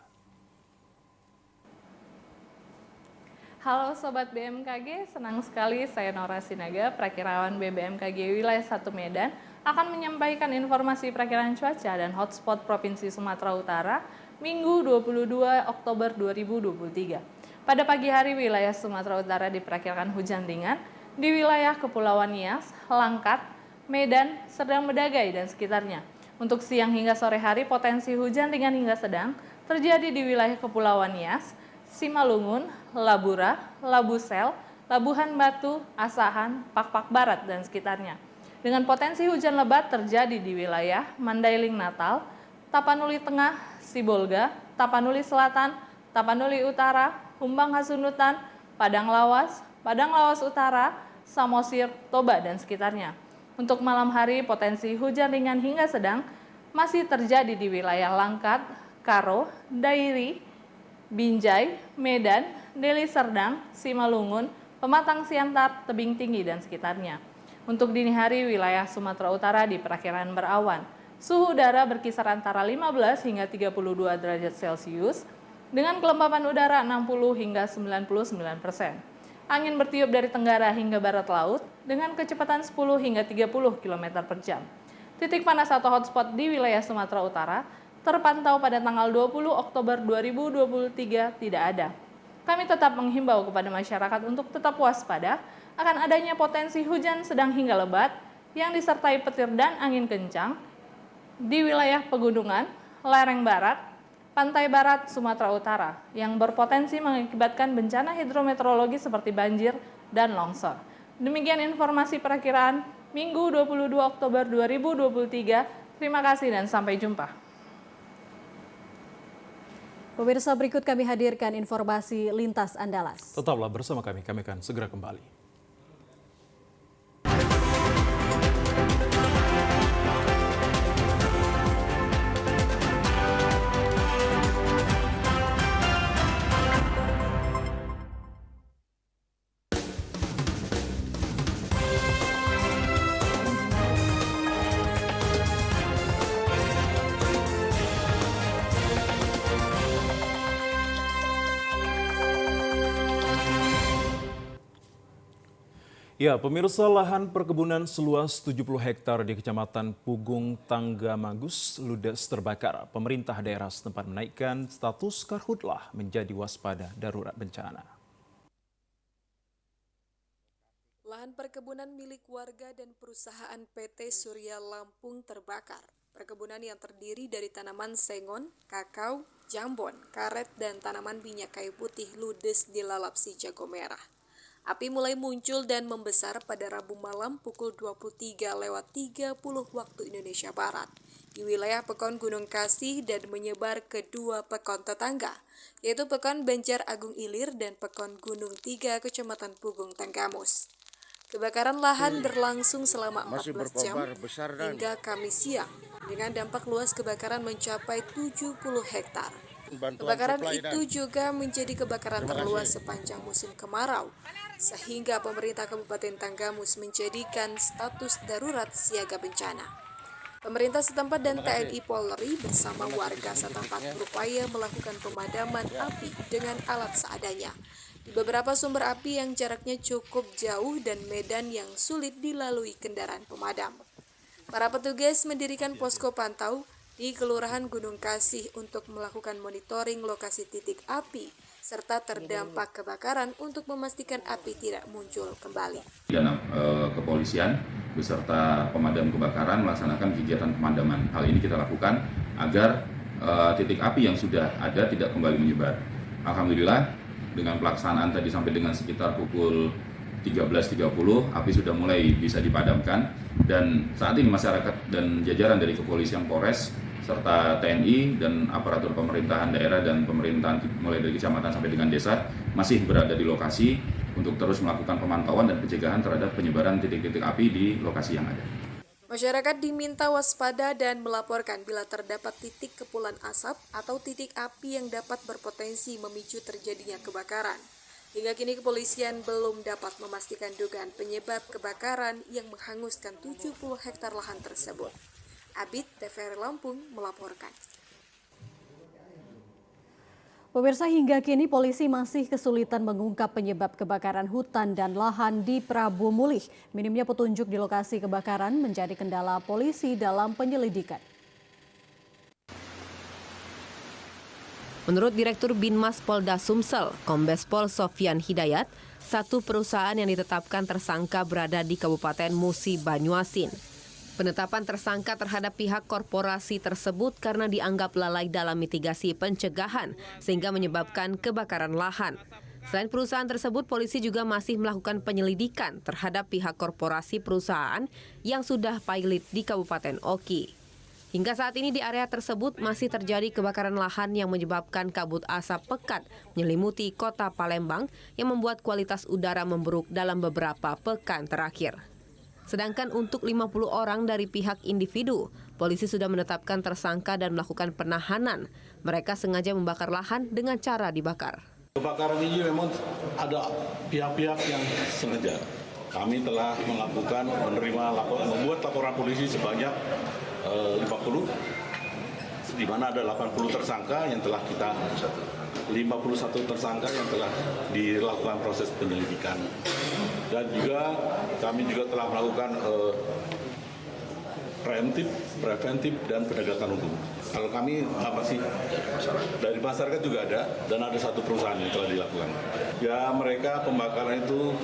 Speaker 22: Halo Sobat BMKG, senang sekali saya Nora Sinaga, perakirawan BMKG Wilayah 1 Medan, akan menyampaikan informasi perakiraan cuaca dan hotspot Provinsi Sumatera Utara Minggu 22 Oktober 2023. Pada pagi hari wilayah Sumatera Utara diperkirakan hujan ringan, di wilayah Kepulauan Nias, Langkat, Medan, Serdang Bedagai, dan sekitarnya. Untuk siang hingga sore hari potensi hujan ringan hingga sedang terjadi di wilayah Kepulauan Nias, Simalungun, Labura, Labusel, Labuhan Batu, Asahan, Pakpak Barat, dan sekitarnya. Dengan potensi hujan lebat terjadi di wilayah Mandailing Natal, Tapanuli Tengah, Sibolga, Tapanuli Selatan, Tapanuli Utara, Humbang Hasunutan, Padang Lawas Utara, Samosir, Toba, dan sekitarnya. Untuk malam hari, potensi hujan ringan hingga sedang masih terjadi di wilayah Langkat, Karo, Dairi, Binjai, Medan, Deli Serdang, Simalungun, Pematang Siantar, Tebing Tinggi, dan sekitarnya. Untuk dini hari, wilayah Sumatera Utara diperkirakan berawan. Suhu udara berkisar antara 15 hingga 32 derajat Celcius, dengan kelembapan udara 60 hingga 99%. Angin bertiup dari tenggara hingga barat laut dengan kecepatan 10 hingga 30 km per jam. Titik panas atau hotspot di wilayah Sumatera Utara terpantau pada tanggal 20 Oktober 2023 tidak ada. Kami tetap menghimbau kepada masyarakat untuk tetap waspada akan adanya potensi hujan sedang hingga lebat yang disertai petir dan angin kencang di wilayah pegunungan, lereng barat, pantai barat Sumatera Utara yang berpotensi mengakibatkan bencana hidrometeorologi seperti banjir dan longsor. Demikian informasi perakiraan Minggu 22 Oktober 2023. Terima kasih dan sampai jumpa.
Speaker 2: Pemirsa, berikut kami hadirkan informasi lintas Andalas.
Speaker 1: Tetaplah bersama kami akan segera kembali. Ya, pemirsa, lahan perkebunan seluas 70 hektar di Kecamatan Pugung, Tanggamagus ludes terbakar. Pemerintah daerah setempat menaikkan status karhutlah menjadi waspada darurat bencana.
Speaker 4: Lahan perkebunan milik warga dan perusahaan PT Surya Lampung terbakar. Perkebunan yang terdiri dari tanaman sengon, kakao, jambon, karet, dan tanaman minyak kayu putih ludes dilalap si jago merah. Api mulai muncul dan membesar pada Rabu malam pukul 23:30 waktu Indonesia Barat di wilayah Pekon Gunung Kasih dan menyebar ke dua pekon tetangga, yaitu Pekon Banjar Agung Ilir dan Pekon Gunung 3 Kecamatan Pugung, Tanggamus. Kebakaran lahan berlangsung selama 14 jam hingga Kamis siang dengan dampak luas kebakaran mencapai 70 hektar. Kebakaran itu juga menjadi kebakaran terluas sepanjang musim kemarau, sehingga pemerintah Kabupaten Tanggamus menjadikan status darurat siaga bencana. Pemerintah setempat dan TNI Polri bersama warga setempat berupaya melakukan pemadaman api dengan alat seadanya di beberapa sumber api yang jaraknya cukup jauh dan medan yang sulit dilalui kendaraan pemadam. Para petugas mendirikan posko pantau di Kelurahan Gunung Kasih untuk melakukan monitoring lokasi titik api serta terdampak kebakaran untuk memastikan api tidak muncul kembali.
Speaker 5: Dan kepolisian beserta pemadam kebakaran melaksanakan kegiatan pemadaman. Hal ini kita lakukan agar titik api yang sudah ada tidak kembali menyebar. Alhamdulillah dengan pelaksanaan tadi sampai dengan sekitar pukul 13.30 api sudah mulai bisa dipadamkan, dan saat ini masyarakat dan jajaran dari Kepolisian Polres serta TNI dan aparatur pemerintahan daerah dan pemerintahan mulai dari kecamatan sampai dengan desa masih berada di lokasi untuk terus melakukan pemantauan dan pencegahan terhadap penyebaran titik-titik api di lokasi yang ada.
Speaker 4: Masyarakat diminta waspada dan melaporkan bila terdapat titik kepulan asap atau titik api yang dapat berpotensi memicu terjadinya kebakaran. Hingga kini kepolisian belum dapat memastikan dugaan penyebab kebakaran yang menghanguskan 70 hektar lahan tersebut. Abid TVRI Lampung melaporkan.
Speaker 2: Pemirsa, hingga kini polisi masih kesulitan mengungkap penyebab kebakaran hutan dan lahan di Prabu Mulih. Minimnya petunjuk di lokasi kebakaran menjadi kendala polisi dalam penyelidikan.
Speaker 23: Menurut Direktur Binmas Polda Sumsel, Kombes Pol Sofyan Hidayat, satu perusahaan yang ditetapkan tersangka berada di Kabupaten Musi Banyuasin. Penetapan tersangka terhadap pihak korporasi tersebut karena dianggap lalai dalam mitigasi pencegahan sehingga menyebabkan kebakaran lahan. Selain perusahaan tersebut, polisi juga masih melakukan penyelidikan terhadap pihak korporasi perusahaan yang sudah pilot di Kabupaten Oki. Hingga saat ini di area tersebut masih terjadi kebakaran lahan yang menyebabkan kabut asap pekat menyelimuti kota Palembang yang membuat kualitas udara memburuk dalam beberapa pekan terakhir. Sedangkan untuk 50 orang dari pihak individu, polisi sudah menetapkan tersangka dan melakukan penahanan. Mereka sengaja membakar lahan dengan cara dibakar.
Speaker 24: Kebakaran ini memang ada pihak-pihak yang sengaja. Kami telah melakukan membuat laporan polisi sebanyak 50, di mana ada 80 tersangka yang telah kita 51 tersangka yang telah dilakukan proses penyelidikan. Dan juga kami juga telah melakukan preventif dan penegakan hukum. Kalau kami apa sih? Dari masyarakat juga ada, dan ada satu perusahaan yang telah dilakukan. Ya, mereka pembakaran itu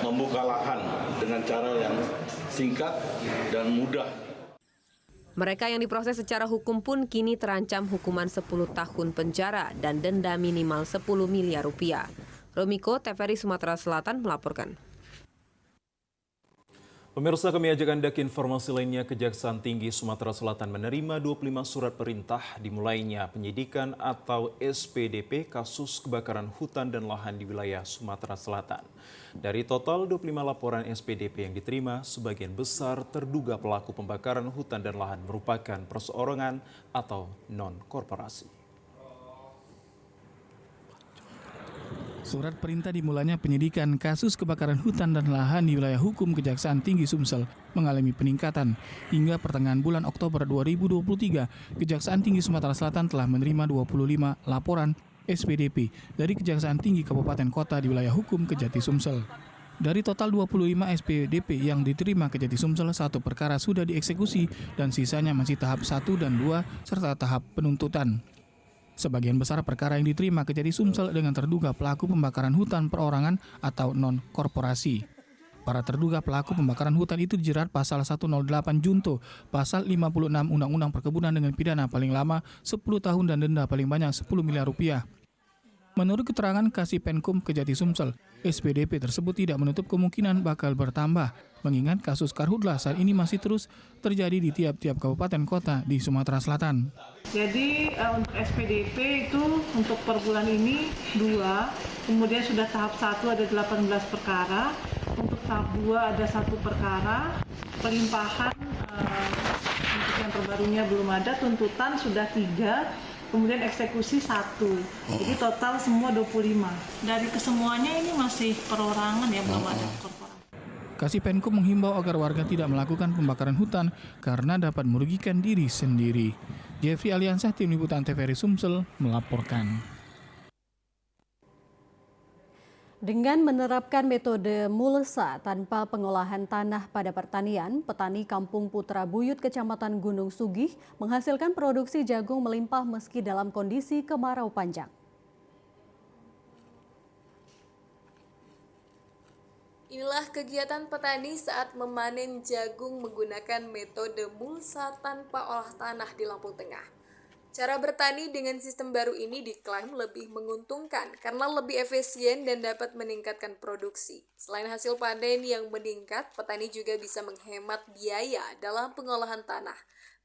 Speaker 24: membuka lahan dengan cara yang singkat dan mudah.
Speaker 23: Mereka yang diproses secara hukum pun kini terancam hukuman 10 tahun penjara dan denda minimal 10 miliar rupiah. Romiko, TVRI Sumatera Selatan melaporkan.
Speaker 1: Pemirsa, kami ajak Anda ke informasi lainnya. Kejaksaan Tinggi Sumatera Selatan menerima 25 surat perintah dimulainya penyidikan atau SPDP kasus kebakaran hutan dan lahan di wilayah Sumatera Selatan. Dari total 25 laporan SPDP yang diterima, sebagian besar terduga pelaku pembakaran hutan dan lahan merupakan perseorangan atau non-korporasi.
Speaker 25: Surat perintah dimulainya penyidikan kasus kebakaran hutan dan lahan di wilayah hukum Kejaksaan Tinggi Sumsel mengalami peningkatan. Hingga pertengahan bulan Oktober 2023, Kejaksaan Tinggi Sumatera Selatan telah menerima 25 laporan SPDP dari Kejaksaan Tinggi Kabupaten Kota di wilayah hukum Kejati Sumsel. Dari total 25 SPDP yang diterima Kejati Sumsel, 1 perkara sudah dieksekusi dan sisanya masih tahap 1 dan 2 serta tahap penuntutan. Sebagian besar perkara yang diterima Kejati Sumsel dengan terduga pelaku pembakaran hutan perorangan atau non-korporasi. Para terduga pelaku pembakaran hutan itu dijerat pasal 108 Junto, pasal 56 Undang-Undang Perkebunan dengan pidana paling lama 10 tahun dan denda paling banyak 10 miliar rupiah. Menurut keterangan Kasipenkum Kejati Sumsel, SPDP tersebut tidak menutup kemungkinan bakal bertambah, mengingat kasus karhutlah saat ini masih terus terjadi di tiap-tiap kabupaten kota di Sumatera Selatan.
Speaker 7: Jadi untuk SPDP itu untuk per bulan ini 2, kemudian sudah tahap 1 ada 18 perkara, untuk tahap 2 ada 1 perkara, pelimpahan untuk yang terbarunya belum ada, tuntutan sudah 3, kemudian eksekusi 1. Jadi total semua 25. Dari kesemuanya ini masih perorangan ya, belum ada korporasi.
Speaker 25: Kasipenkum menghimbau agar warga tidak melakukan pembakaran hutan karena dapat merugikan diri sendiri. Jeffrey Aliansah, Tim Liputan TVRI Sumsel melaporkan.
Speaker 2: Dengan menerapkan metode mulsa tanpa pengolahan tanah pada pertanian, petani Kampung Putra Buyut, Kecamatan Gunung Sugih, menghasilkan produksi jagung melimpah meski dalam kondisi kemarau panjang.
Speaker 4: Inilah kegiatan petani saat memanen jagung menggunakan metode mulsa tanpa olah tanah di Lampung Tengah. Cara bertani dengan sistem baru ini diklaim lebih menguntungkan karena lebih efisien dan dapat meningkatkan produksi. Selain hasil panen yang meningkat, petani juga bisa menghemat biaya dalam pengolahan tanah.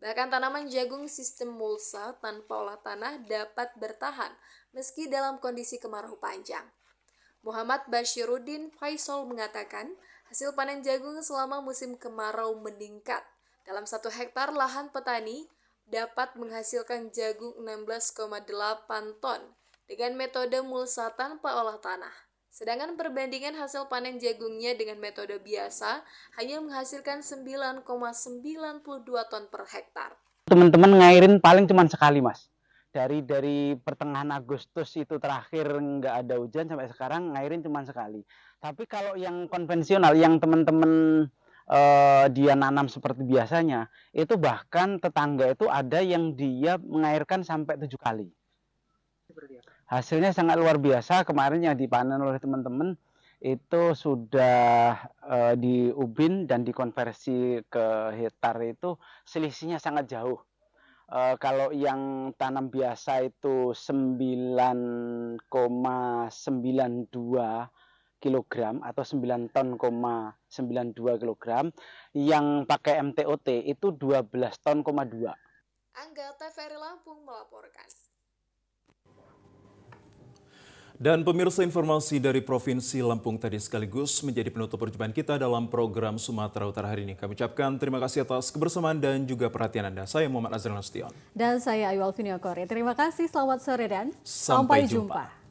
Speaker 4: Bahkan tanaman jagung sistem mulsa tanpa olah tanah dapat bertahan meski dalam kondisi kemarau panjang. Muhammad Bashiruddin Faisal mengatakan, hasil panen jagung selama musim kemarau meningkat. Dalam 1 hektar lahan petani dapat menghasilkan jagung 16,8 ton dengan metode mulsa tanpa olah tanah. Sedangkan perbandingan hasil panen jagungnya dengan metode biasa hanya menghasilkan 9,92 ton per hektar.
Speaker 8: Teman-teman ngairin paling cuma sekali, Mas. Dari pertengahan Agustus itu terakhir nggak ada hujan sampai sekarang ngairin cuma sekali. Tapi kalau yang konvensional, yang teman-teman dia nanam seperti biasanya, itu bahkan tetangga itu ada yang dia mengairkan sampai 7 kali. Hasilnya sangat luar biasa. Kemarin yang dipanen oleh teman-teman itu sudah diubin dan dikonversi ke hektar itu selisihnya sangat jauh. Kalau yang tanam biasa itu 9,92 kilogram atau 9 ton,92 kilogram, yang pakai MTOT itu 12 ton,2.
Speaker 4: Angga TVRI Lampung melaporkan.
Speaker 1: Dan pemirsa, informasi dari Provinsi Lampung tadi sekaligus menjadi penutup perjumpaan kita dalam program Sumatera Utara hari ini. Kami ucapkan terima kasih atas kebersamaan dan juga perhatian Anda. Saya Muhammad Azril Nasution.
Speaker 2: Dan saya Ayu Alvini Okori. Terima kasih, selamat sore dan
Speaker 1: sampai jumpa.